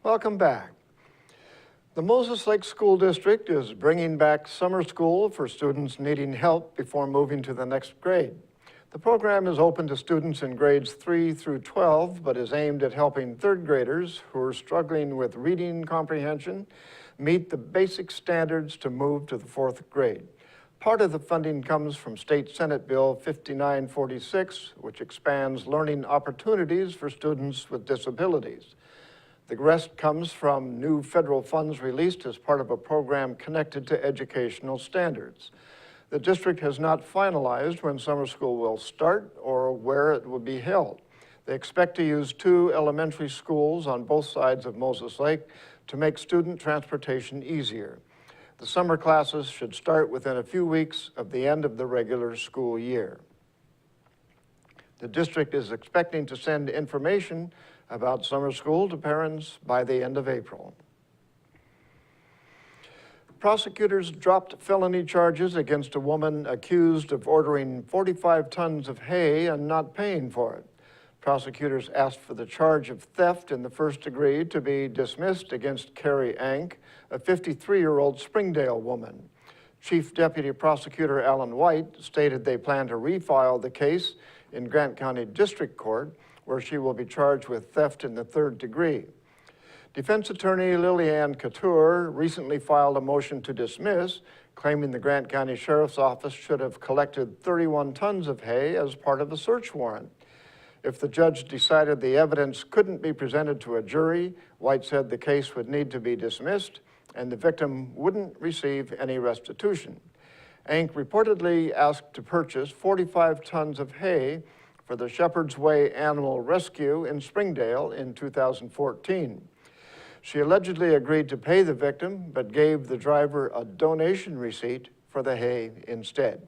Welcome back. The Moses Lake School District is bringing back summer school for students needing help before moving to the next grade. The program is open to students in grades 3 through 12, but is aimed at helping third graders who are struggling with reading comprehension meet the basic standards to move to the fourth grade. Part of the funding comes from State Senate Bill 5946, which expands learning opportunities for students with disabilities. The rest comes from new federal funds released as part of a program connected to educational standards. The district has not finalized when summer school will start or where it will be held. They expect to use 2 elementary schools on both sides of Moses Lake to make student transportation easier. The summer classes should start within a few weeks of the end of the regular school year. The district is expecting to send information about summer school to parents by the end of April. Prosecutors dropped felony charges against a woman accused of ordering 45 tons of hay and not paying for it. Prosecutors asked for the charge of theft in the first degree to be dismissed against Carrie Ank, a 53-year-old Springdale woman. Chief Deputy Prosecutor Alan White stated they plan to refile the case in Grant County District Court, where she will be charged with theft in the third degree. Defense attorney Lillianne Couture recently filed a motion to dismiss, claiming the Grant County Sheriff's Office should have collected 31 tons of hay as part of a search warrant. If the judge decided the evidence couldn't be presented to a jury, White said the case would need to be dismissed and the victim wouldn't receive any restitution. Ank reportedly asked to purchase 45 tons of hay for the Shepherd's Way Animal Rescue in Springdale in 2014. She allegedly agreed to pay the victim, but gave the driver a donation receipt for the hay instead.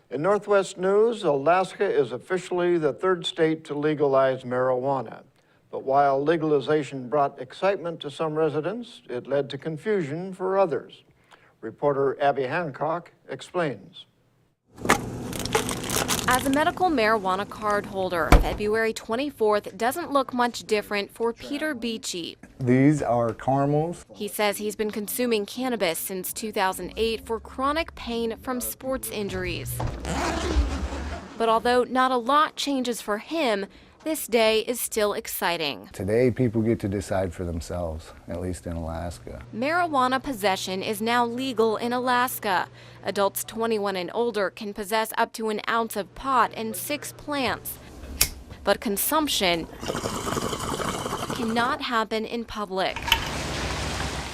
In Northwest news, Alaska is officially the 3rd state to legalize marijuana. But while legalization brought excitement to some residents, it led to confusion for others. Reporter Abby Hancock explains. As a medical marijuana card holder, February 24th doesn't look much different for Peter Beachy. These are caramels. He says he's been consuming cannabis since 2008 for chronic pain from sports injuries. But although not a lot changes for him, this day is still exciting. Today, people get to decide for themselves, at least in Alaska. Marijuana possession is now legal in Alaska. Adults 21 and older can possess up to an ounce of pot and 6 plants. But consumption cannot happen in public.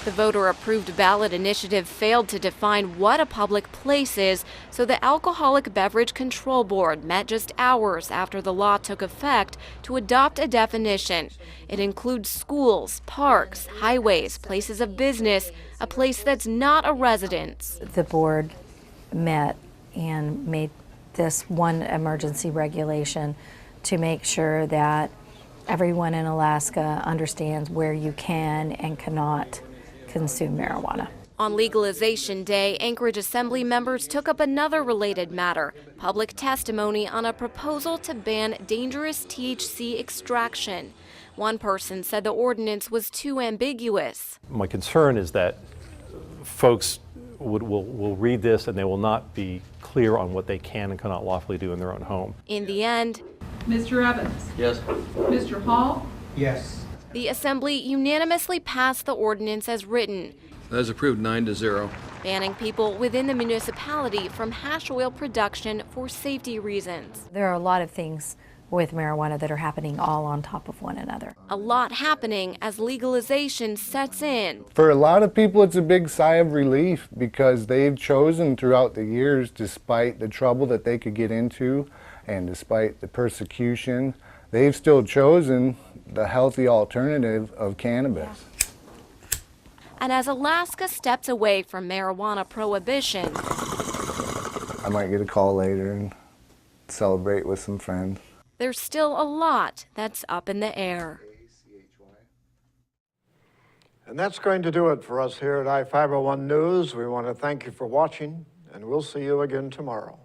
The voter-approved ballot initiative failed to define what a public place is, so the Alcoholic Beverage Control Board met just hours after the law took effect to adopt a definition. It includes schools, parks, highways, places of business, a place that's not a residence. The board met and made this one emergency regulation to make sure that everyone in Alaska understands where you can and cannot consume marijuana. On Legalization Day, Anchorage Assembly members took up another related matter, public testimony on a proposal to ban dangerous THC extraction. One person said the ordinance was too ambiguous. My concern is that folks will read this and they will not be clear on what they can and cannot lawfully do in their own home. In the end, Mr. Evans? Yes. Mr. Hall? Yes. The Assembly unanimously passed the ordinance as written. That is approved 9-0. Banning people within the municipality from hash oil production for safety reasons. There are a lot of things with marijuana that are happening all on top of one another. A lot happening as legalization sets in. For a lot of people, it's a big sigh of relief because they've chosen throughout the years, despite the trouble that they could get into and despite the persecution, they've still chosen the healthy alternative of cannabis. And as Alaska steps away from marijuana prohibition, I might get a call later and celebrate with some friends. there's still a lot that's up in the air. And that's going to do it for us here at iFIBER One News. We want to thank you for watching, and we'll see you again tomorrow.